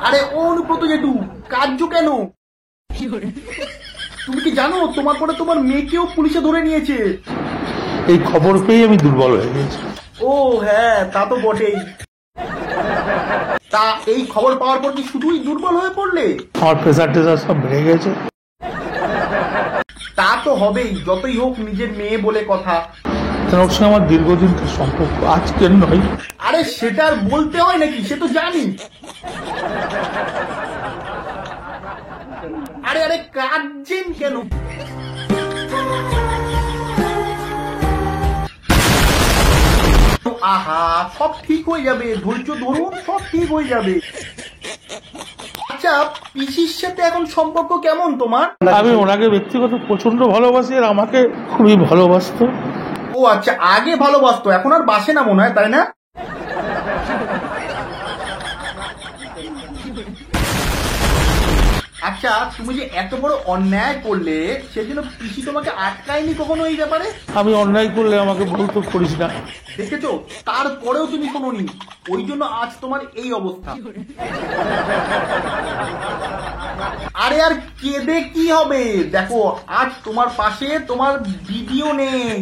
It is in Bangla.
আরে ও অনুব্রত জেঠু, কাঁদছো কেন? তুমি কি জানো তোমার পরে তোমার মেয়েকেও পুলিশে ধরে নিয়েছে? এই খবর পেয়ে আমি দুর্বল হয়ে গেছি। ও হ্যাঁ, তা তো বটেই। তা এই খবর পাওয়ার পর কি শুধুই দুর্বল হয়ে পড়লে? আমার প্রেসার টেসার সব বেড়ে গেছে। তা তো হবেই, যতই হোক নিজের মেয়ে বলে কথা। ওর সঙ্গে আমার দীর্ঘদিনকার সম্পর্ক, আজকের নয়। আরে সেটা আর বলতে হয় নাকি, সে তো জানি। আরে আরে কাঁদছেন কেন? আহা, সব ঠিক হয়ে যাবে, ধৈর্য ধরুন, সব ঠিক হয়ে যাবে। আচ্ছা, পিসির সাথে এখন সম্পর্ক কেমন তোমার? আমি ওনাকে ব্যক্তিগত প্রচন্ড ভালোবাসি, আর আমাকে খুবই ভালোবাসতো। ও আচ্ছা, আগে ভালোবাসতো, এখন আর বাসে না মনে হয়, তাই না? আচ্ছা, তুমি যে এত বড় অন্যায় করলে সেজন্য পিসি তোমাকে আটকায়নি কখনো এই ব্যাপারে? আমি অন্যায় করলে আমাকে বলতো করিস না। দেখেছো, তারপরেও তুমি শোনোনি, ওই জন্য আজ তোমার এই অবস্থা। আরে আর কেঁদে কি হবে, দেখো আজ তোমার পাশে তোমার ভিডিও নেই।